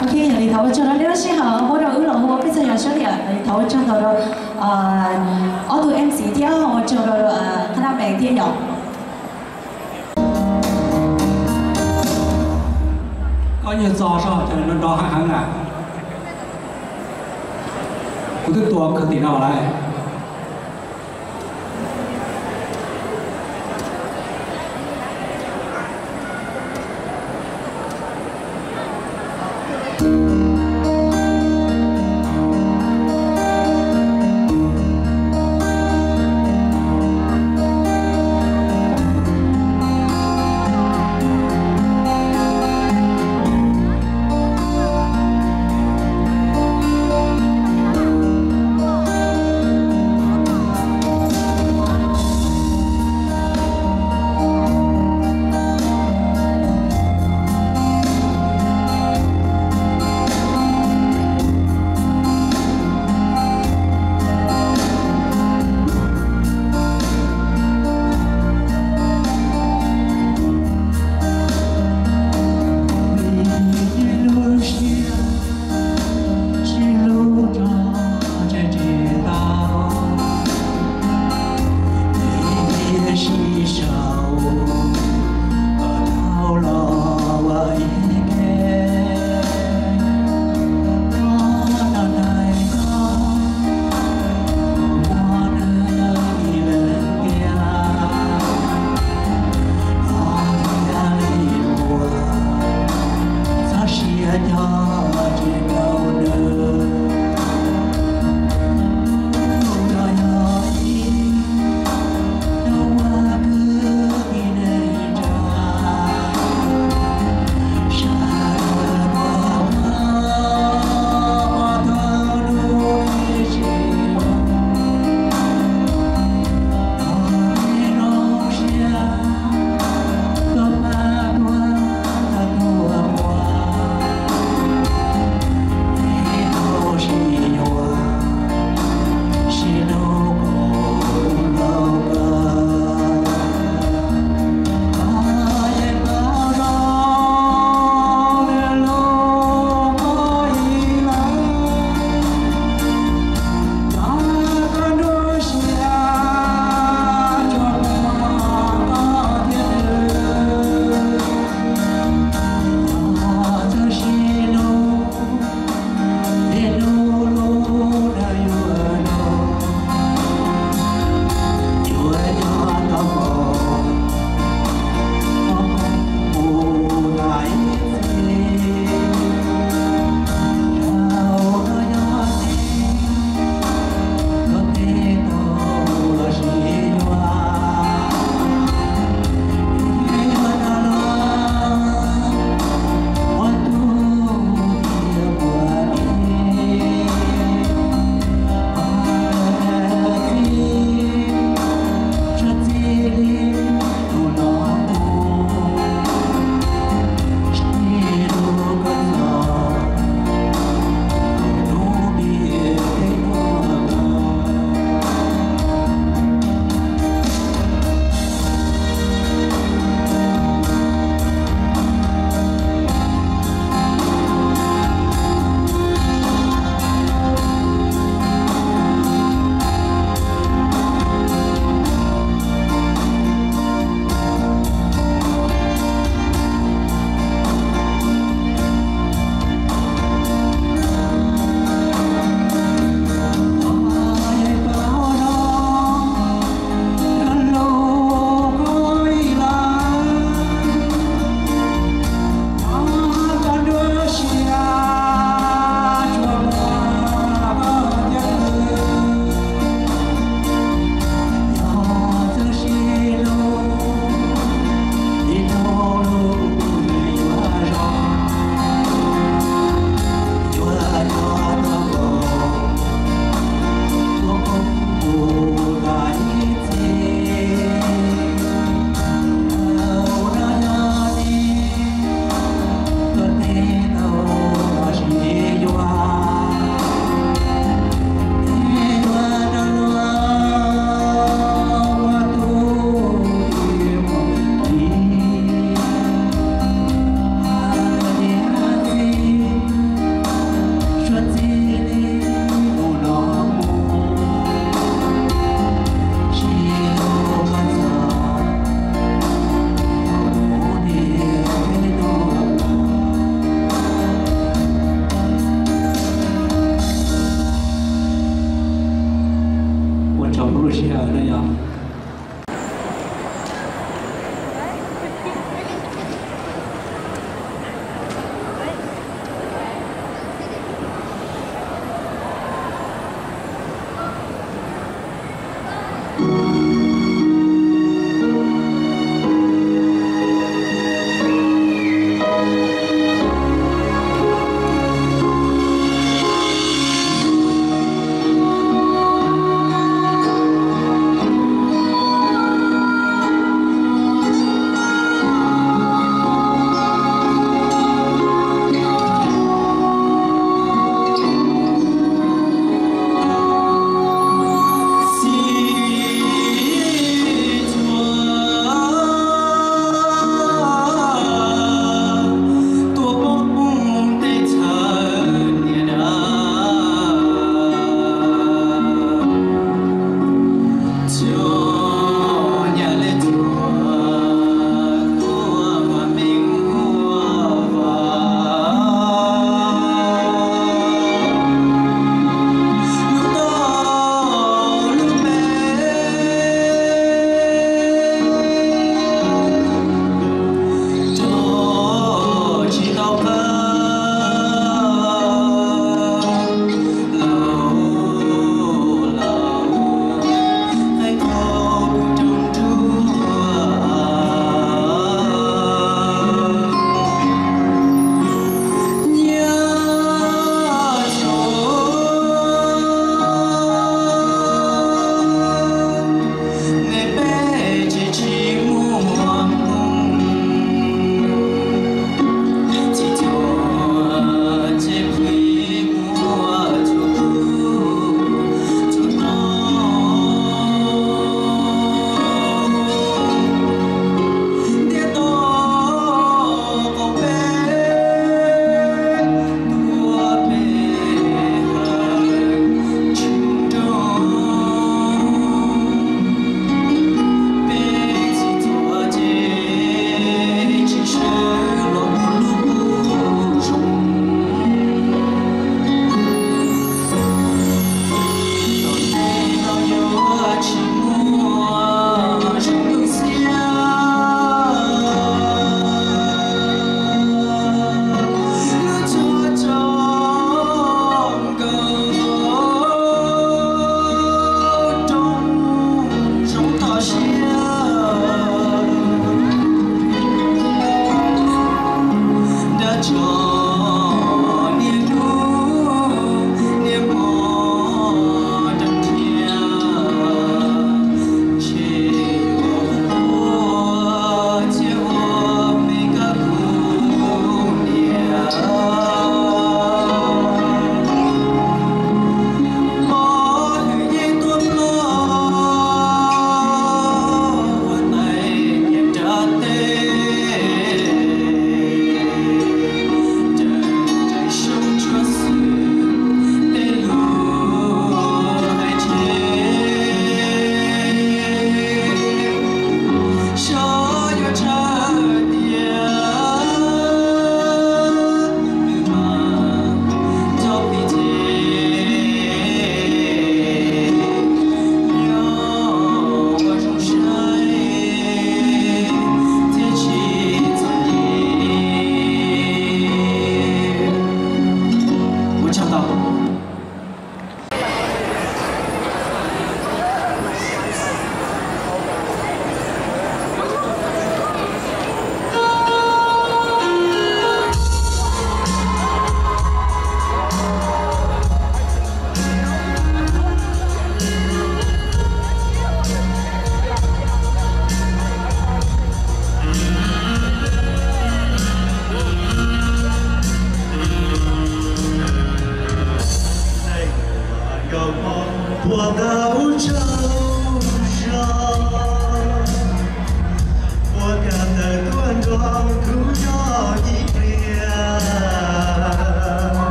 OK， 你头做到呢先好，我哋烏龍我非常有想嚟，你頭做到我做 MC 啲啊，我做到睇下明啲有。có nhiều giò sao cho nên nó hàng hàng à cũng thức tua cực tí nào lại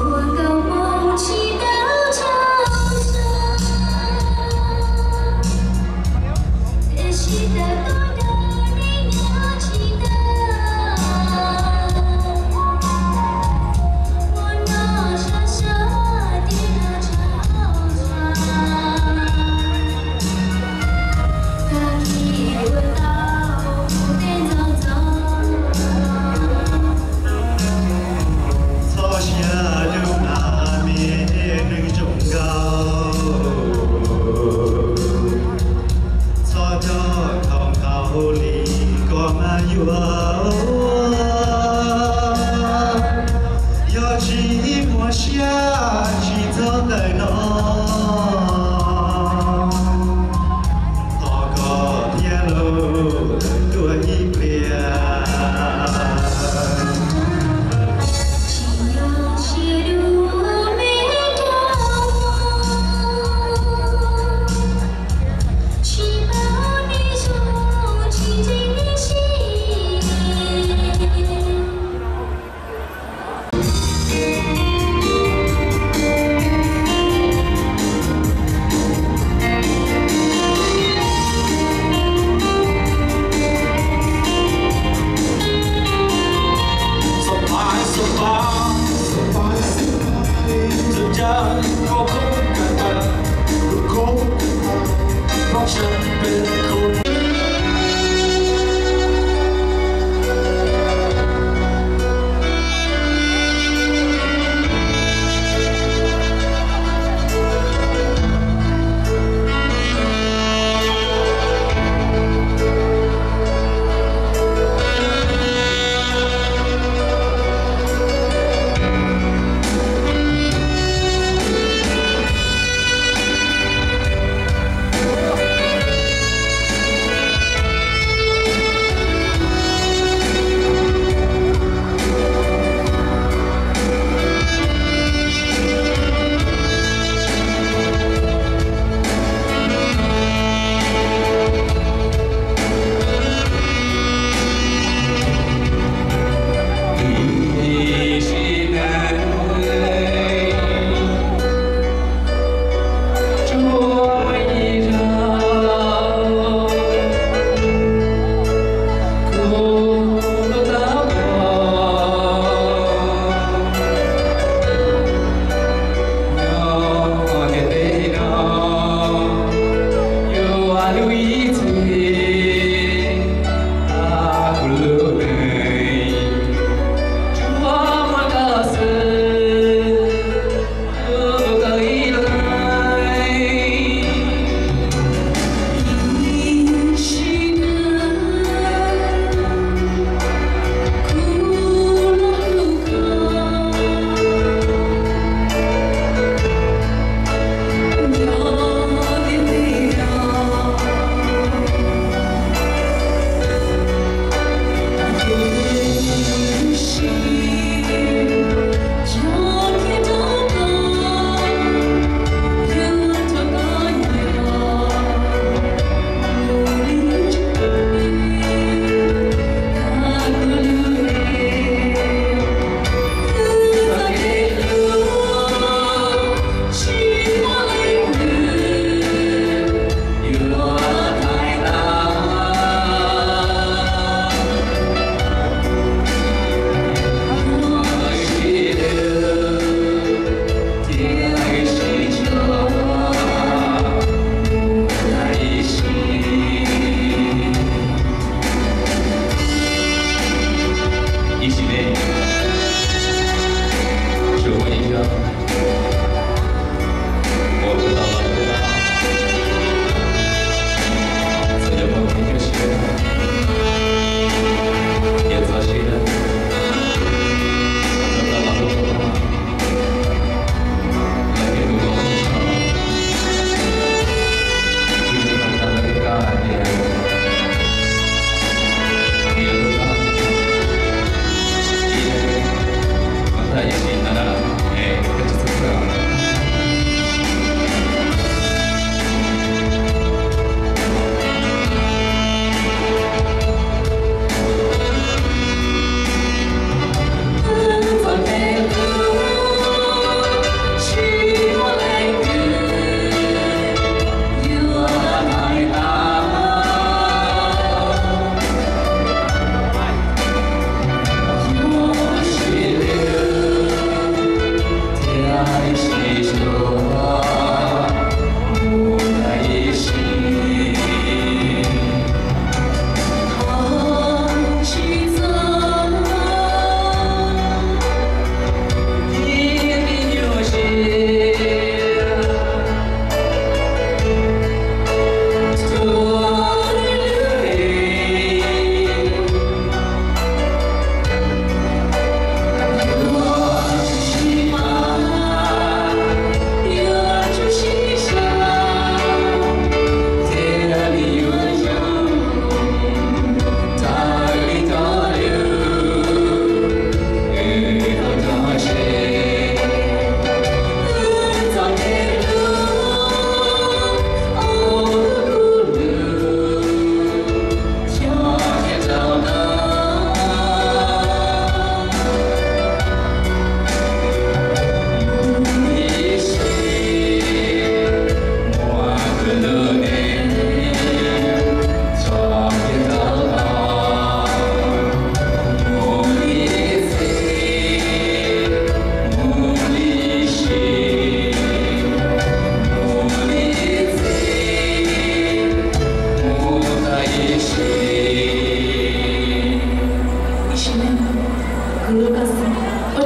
我的梦祈祷长生。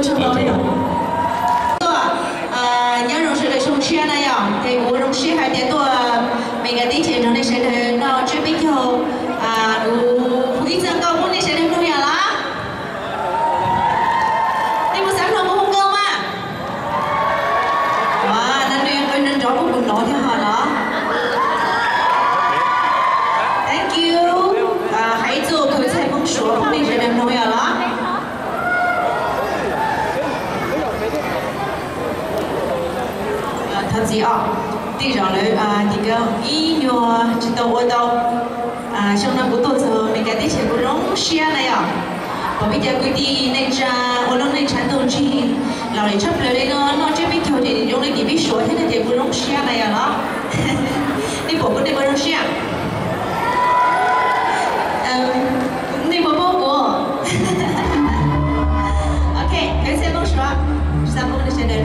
唱到没有？nhớ rồi sẽ để xong xe này à, thì của trong xe hai tiếng tôi mình cái tí tiền trong này sẽ để nó chưa biết đâu đủ ít giờ câu muốn đi sẽ đem đâu nhà lá đi một sáng nào cũng không câu mà nên đi bên nên rõ cũng buồn nổi theo họ đó thank you hãy做可以才蒙说不能sẽ đem đâu nhà lá thật gì ạ? Thì rõ lời thì cái ý nhờ chỉ tàu ở đâu trong năm buổi tối giờ mình cái tiết của nó xia này ạ và bây giờ cái đi nên ra ở lúc này chán tuần chi là để chấp lời nó chưa biết thôi thì trong này thì biết số thế này thì của nó xia này à đó đi bộ cái này của nó xia đi bộ bộ của ok cái xe bóng số sao bóng đi xe đây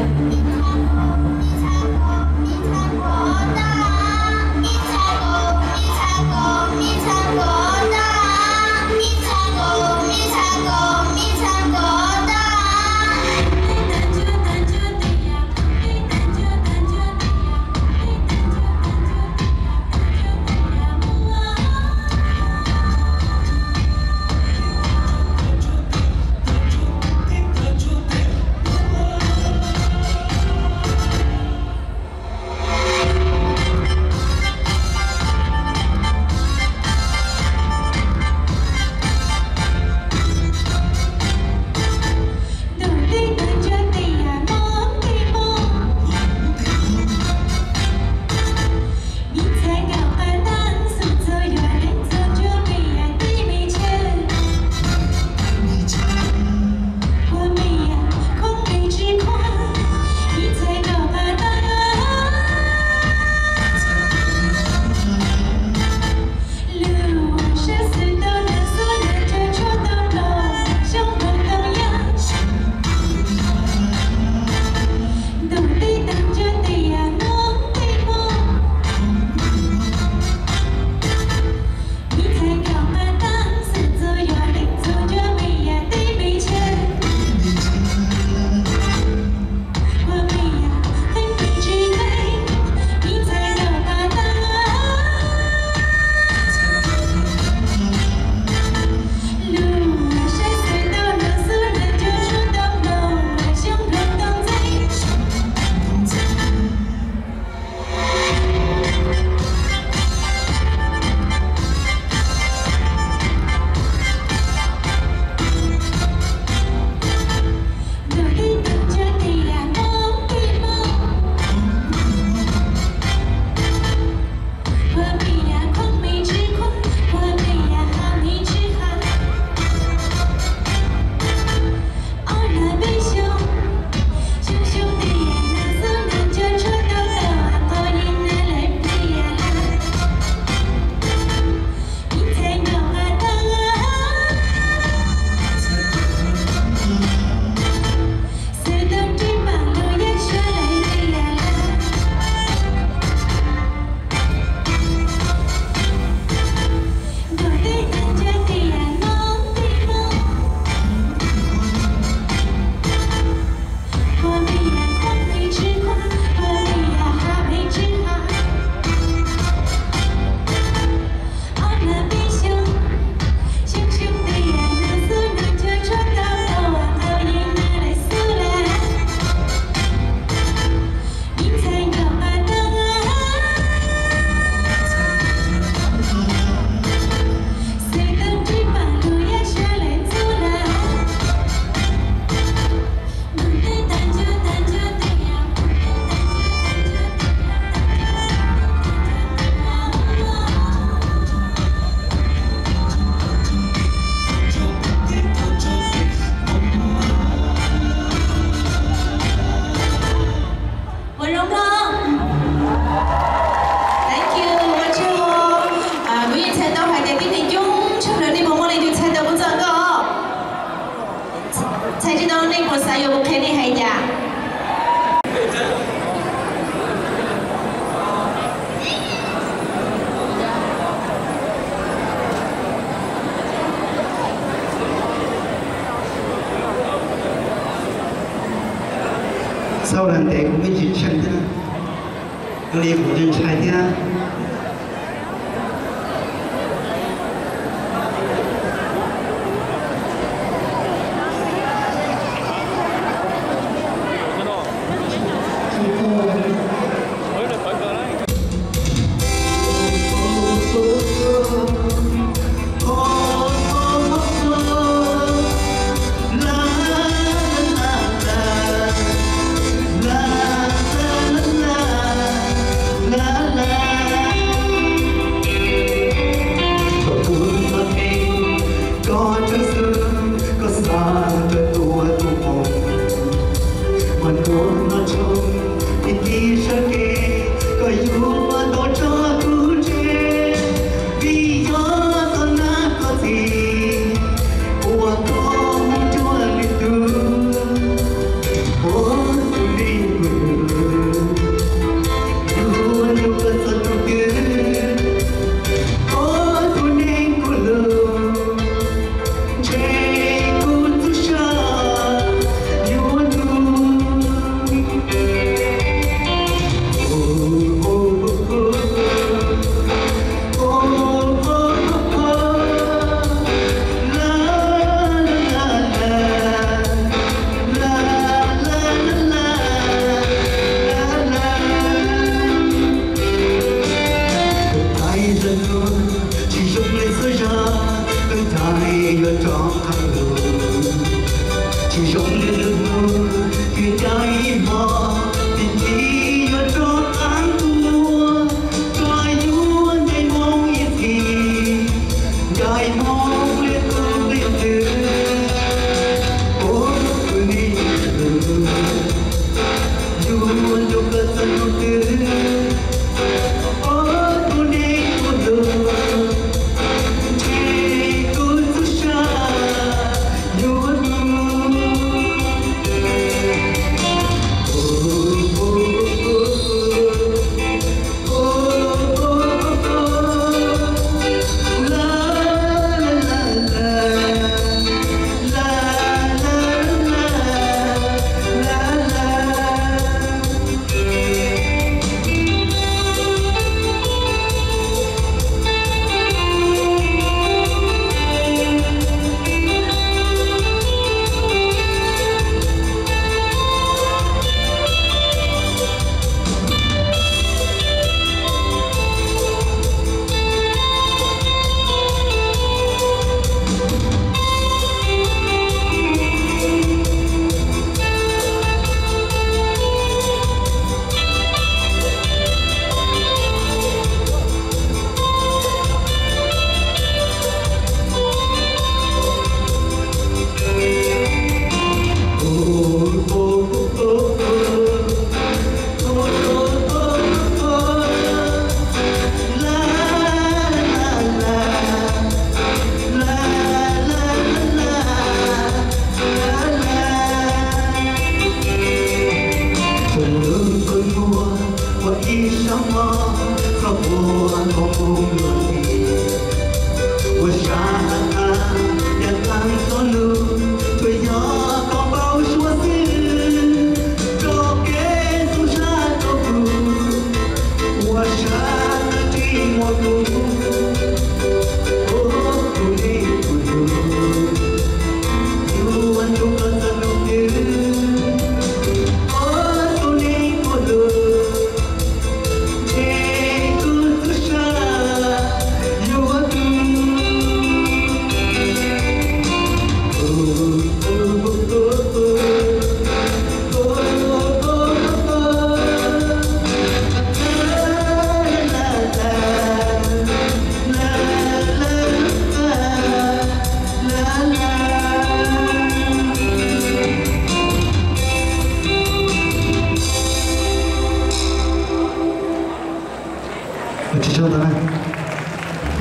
sau lần đấy cũng bị dịch chân thế nào đi phụ nhân trai thế nào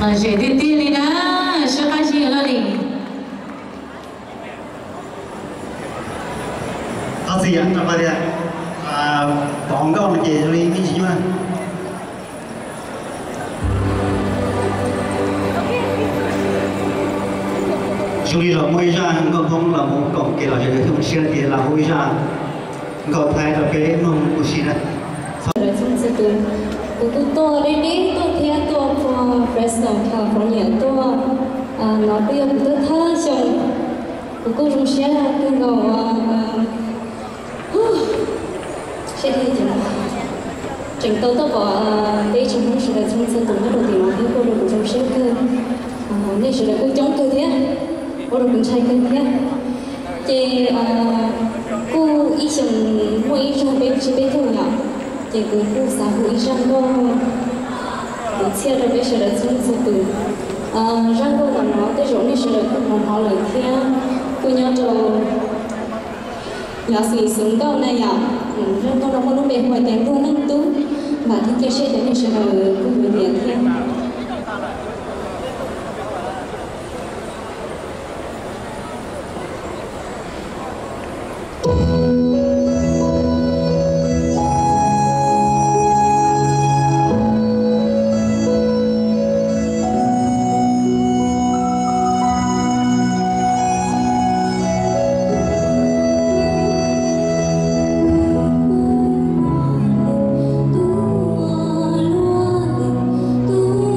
mà sẽ tiên tiên đi đó sẽ khai gì ở đây gì anh làm gì bọn con là gì đi cái gì mà chúng đi là môi ra không là một cổng kia là cái không xe thì là môi ra gọi thay là cái mong của chị này rồi chúng sẽ từ tôi đây đi tôi theo tôi for Fresno California tôi nó bây giờ tôi thơ chồng cô trong xe là tôi gọi sẽ đi chừng tôi có đây chúng tôi sẽ là chúng sẽ từ bắt đầu tìm hiểu cô được trong xe cơ nên sẽ là cô chống cơ thế cô được sai cơ thế thì cô ý chồng mua ý trong bên chỉ bên thôi nhở thì cô xã hội ý trong cô được chia ra bây giờ là chúng sẽ từ răng cô còn nó cái chỗ này sẽ là cô còn họ lời theo cô nhớ rồi nhỏ xì xuống câu này nhở răng cô nó có lúc bề ngoài tiền luôn nâng tú mà thì cái xe đấy sẽ là cô người tiền theo Tu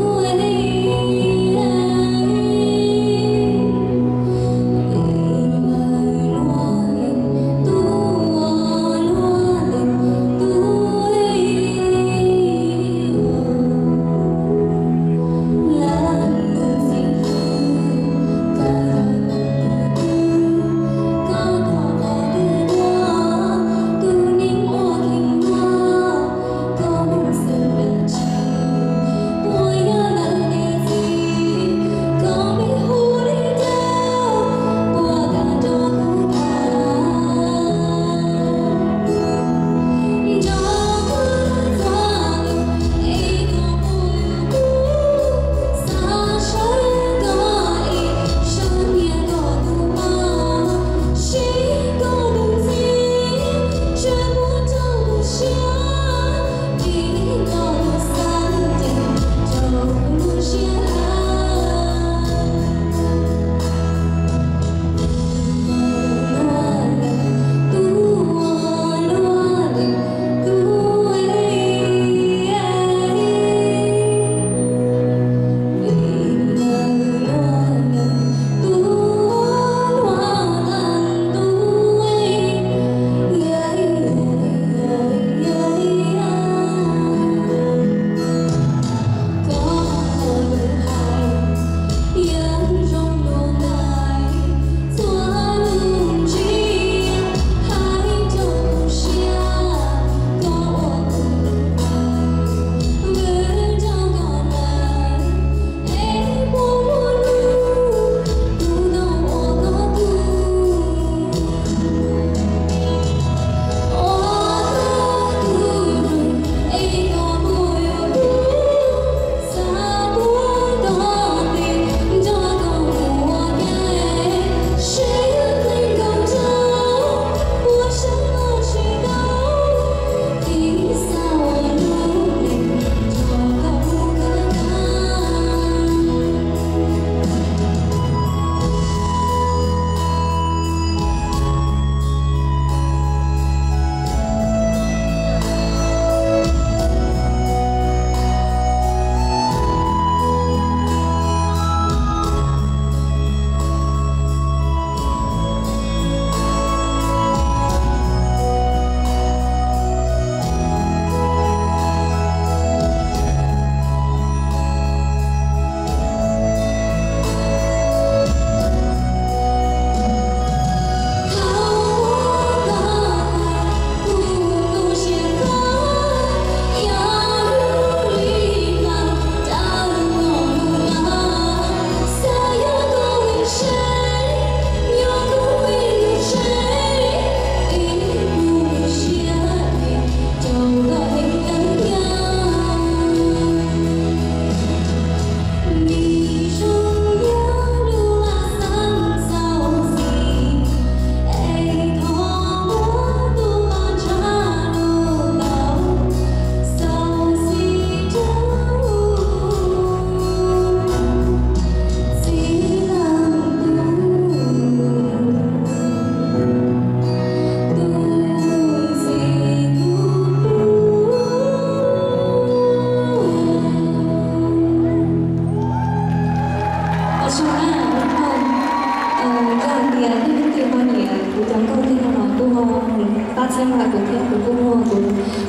sinh hoạt của theo của cô của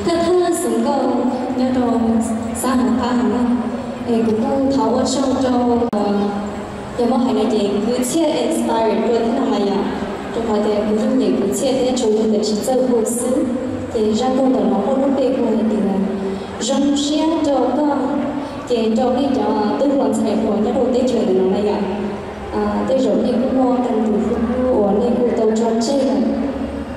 thơ sống câu nhớ đồ xã hội pha hàng của cô thấu ở trong giờ mà hay là gì cứ chia inspire rồi thế nào mà ya trong thời đại của chúng mình cứ chia thế chủ đề chỉ chơi hồ sứ thì ra câu đó nó có lúc đây của thì là rong xia cho con thì cho đi cho tư luận sẽ của cái đầu tiên chuyện nó này ạ tôi rồi đi cũng mua cần đủ phương của nên của tàu tròn chơi này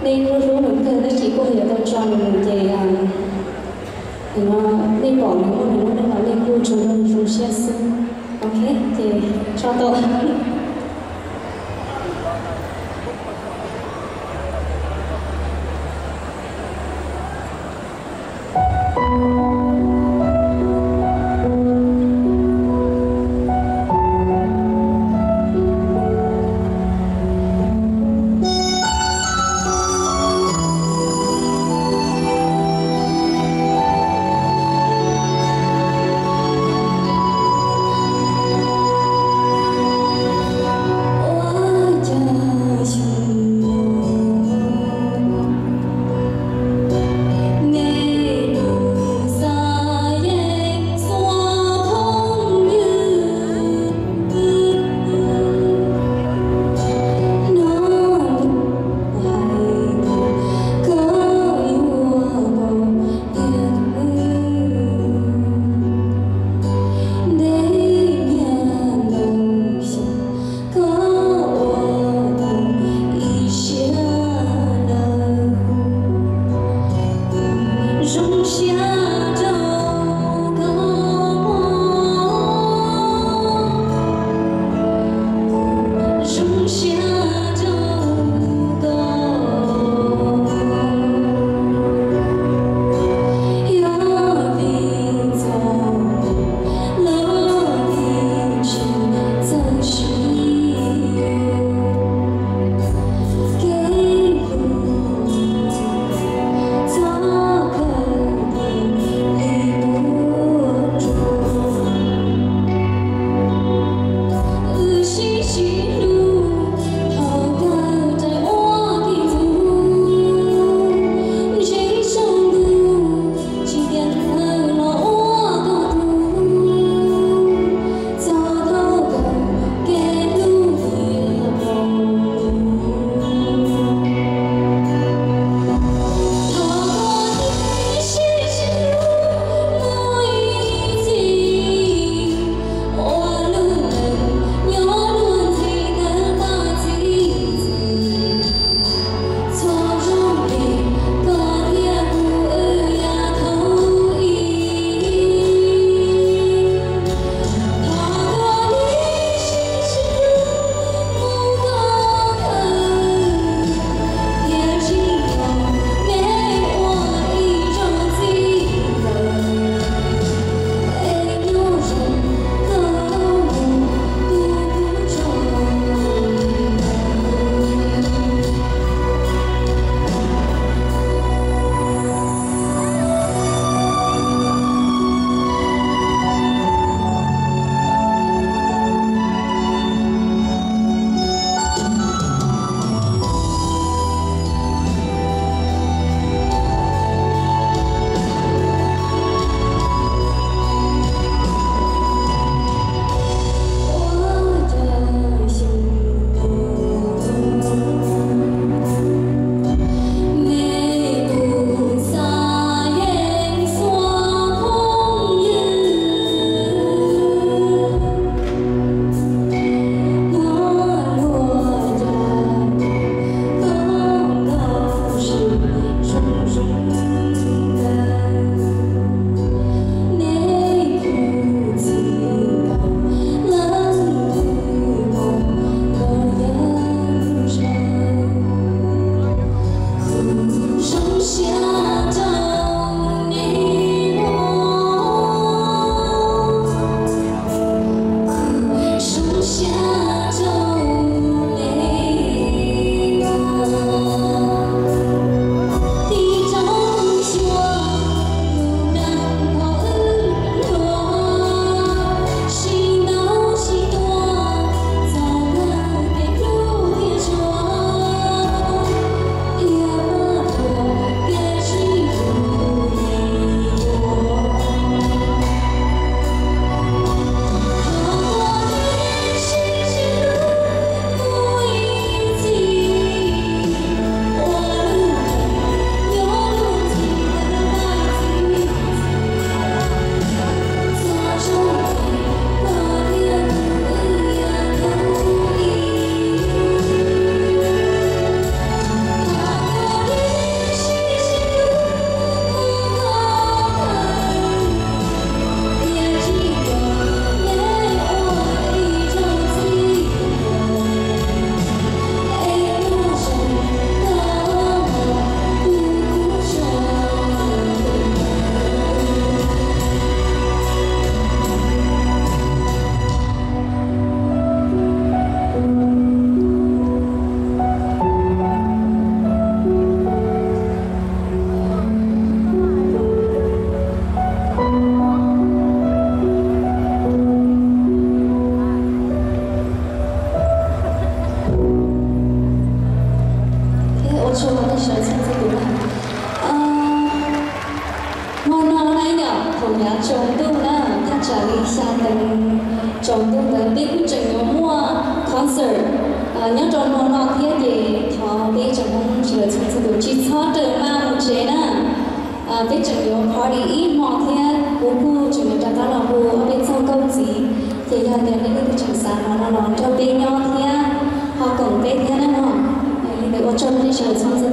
nên nóรู้được cái chỉ có hiểu tàu tròn thì nó nên bỏ những cái nó nên của chúng mình rong xia xứ ok thì cho tôi 是亲自读的。Ngono này nhở, phòng nhà trồng tu nè, ta trả lý xa tầng trồng tu tầng đi cũng chừng có mua concert, nhớ trồng nó nọ thiết thì thọ đi trồng không chỉ là chính sự chỉ cho từ mà một chế nè, đi trồng có party ít nọ thiết, cũng chừng là ta là bu ở bên sau công gì, thì là tiền đi đi trồng sản nó cho bên nhau thiết, họ cầm bên thiết nè nó, để ở trong đi chỉ là chính sự.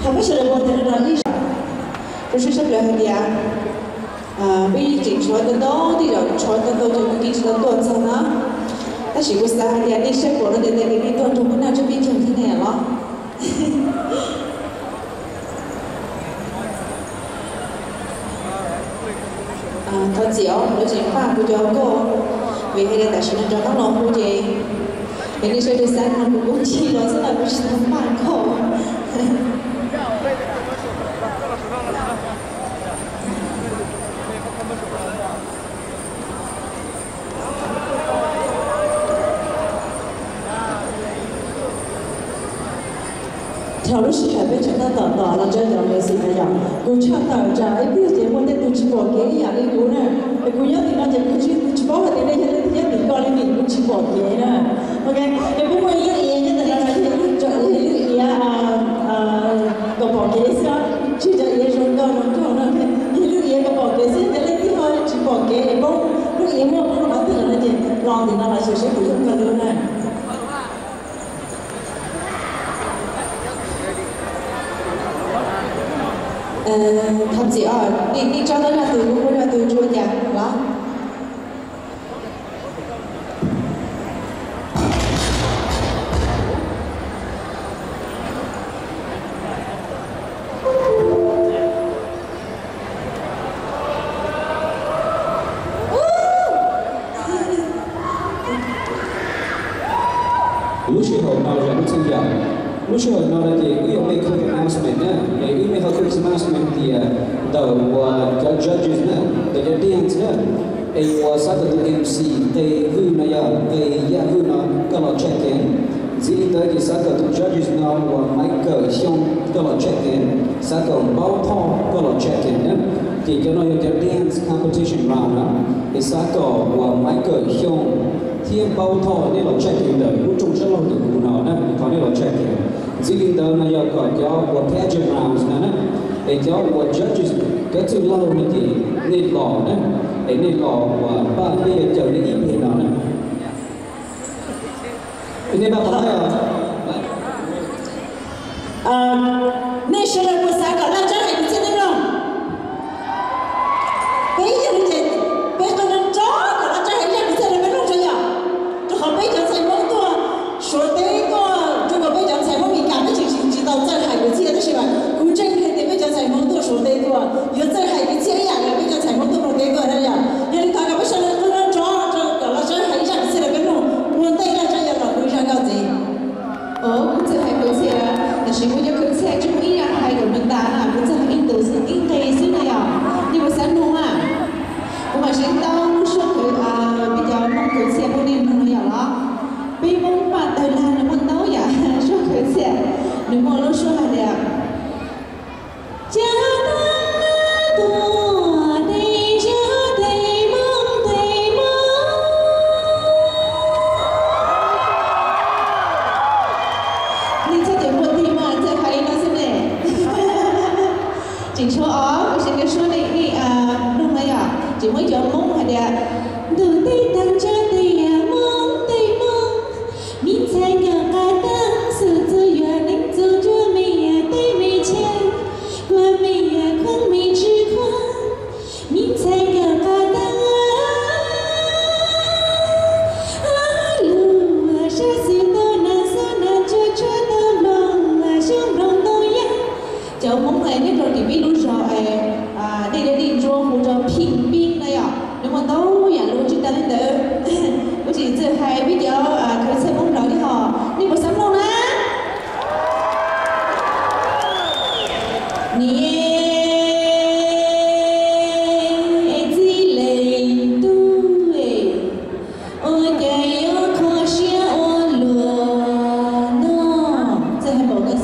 Không biết là một thế nào đi. Tôi sẽ sắp lại dia, bây giờ chọn tên đó thì rồi chọn tên đó cho cái chọn tuần sau đó, ta chỉ có sao dia đi xếp của nó để cái tuần trong cái nào cho biết chọn thế này đó. Thôi chiều, nó chỉ pha của cho cô, vì hay là tại sao nó cho các lòng của chị, cái đi chơi sáng nó cũng chỉ nó rất là cũng chỉ không bàn khổ. theo lúc sĩ hải bên chúng ta tỏ tỏ là chơi dòng người sĩ này dòng cô cha tỏ trả ấy biết thế muốn đến tụi chị bỏ kế nhà đi cô nè ấy cô nhớ thì nó chỉ cô chị bỏ vào đây đây thế thế mình coi lên mình cô chị bỏ kế nè ok ấy cô quay cái ý như thế là thế cho ý ý có bỏ kế sao chỉ cho ý rồi đâu nó cho nó thế ý ý có bỏ kế sao thế lấy cái thôi chị bỏ kế ấy bông lúc ý mua nó nói từ là gì lòng thì nó là sự của chúng ta luôn này. Thậm chí đi cho tới là từ cũng là từ chùa nhà đó. Lúc trước hồi nào là lúc sinh nhật, lúc trước hồi nào là gì cũng有 make an announcement nè, để ý mấy họ có announcement thì đầu các judges nè, để cái dance nè, ai qua sát cái MC, để vui này à, để ya vui nó cái lo check in, chỉ tới thì sát cái judges nào qua Michael Xiong cái lo check in, sát cái Bao Thọ cái lo check in nè, thì cái nó cái dance competition round nè, thì sát cái qua Michael Xiong thiên bao thọ nên là check-in đời lúc trong rất lâu từ cụ nào nè có nên là check-in dĩ nhiên đời này giờ còn cho một pageant rounds nè để cho một judges cái từ lâu này thì nên lò nè để nên lò và ba bây giờ chờ đến ý nghĩa đó nè nên ba nói nên sẽ là một sáng cả là chắc phải cũng sẽ đến đâu bây giờ thì bây giờ nó chó cả là chắc phải cũng sẽ đến đâu cho nhau họ bây giờ sai mong tua, số tế tua, chúng ta bây giờ sai mong mình cảm thấy chỉ đạo在海的界的是吧？古镇肯定bây giờ sai mong tua số tế tua, giờ在海的界呀，bây giờ sai mong tua số tế tua đó呀，因为大家不是那那抓这搞了这海上去了个弄，我带了这样了，路上搞gì？Cũng sẽ hay cưới xe là chỉ có những cưới xe chung ý là hay của mình ta là cũng sẽ in từ sự in tây xứ này à, nhưng mà sáng đúng à, cũng mà sáng tao lúc trước cưới bây giờ mong cưới xe của mình nó nhỏ đó, bây mong bạn đời là nó mong tao vậy, trước cưới xe, nếu mà lúc trước là đẹp. Chỉ số ó, chỉ cái số này đi đúng rồi à, chỉ mới cho mong là đẹp. Từ tây tăng cho tây mong, mình sẽ nhờ cả tăng sự tư duyên định tư cho mình tây mình chơi, qua mình không mình chỉ qua, mình sẽ nhờ cả tăng lùa ra sự tôi na cho tôi lòng trong lòng tôi ya, cháu mong này nhất rồi thì biết luôn rồi, đi cho một trò bình bình này à, nếu mà đâu nhà luôn chúng ta đến đỡ, có chỉ giờ hay bây giờ khởi xe mong đợi đi họ, đi một sắm luôn á. Hãy subscribe cho kênh Ghiền Mì Gõ để không bỏ lỡ những video hấp dẫn.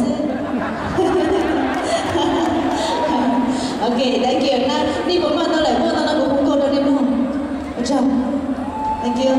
Okay, thank you. Nah, ni pemain tu lah, pemain tu nak buku dah ni pun. Macam, thank you.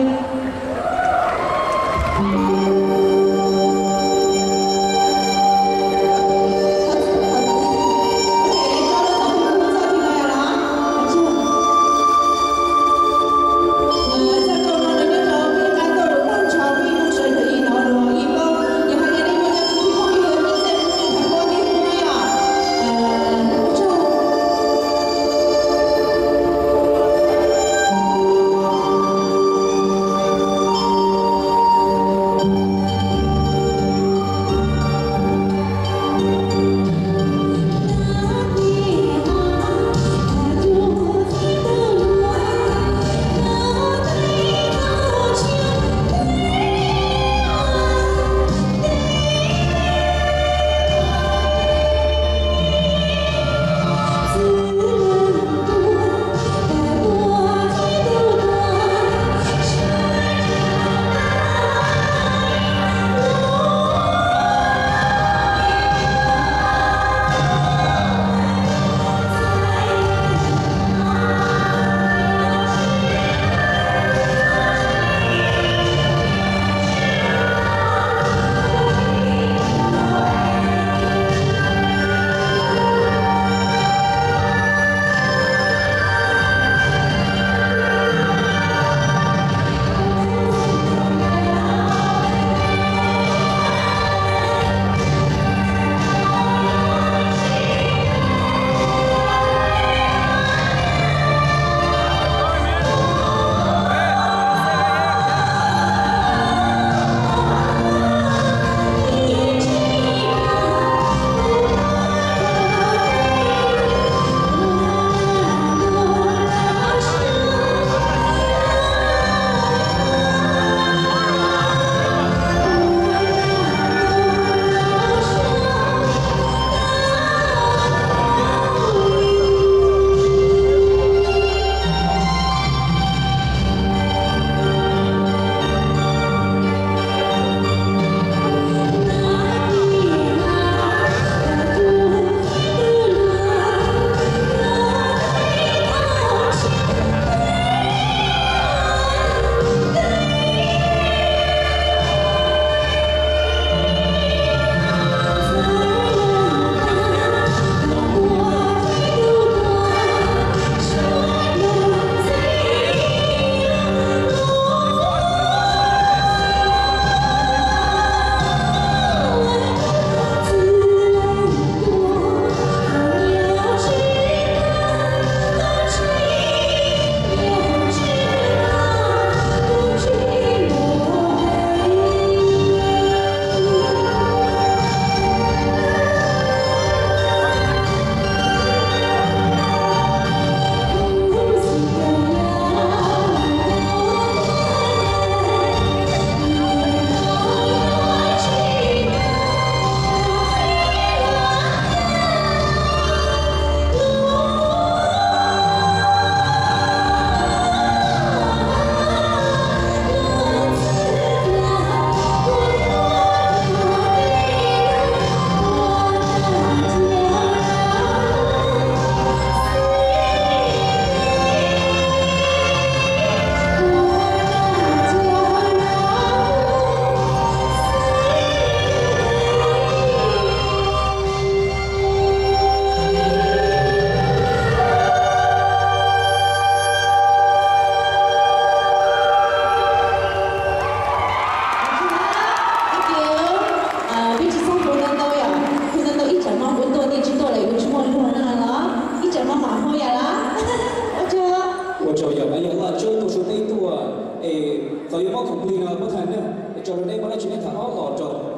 Kalau mau komplain apa tanda, kalau ni mana cina tak Allah jauh.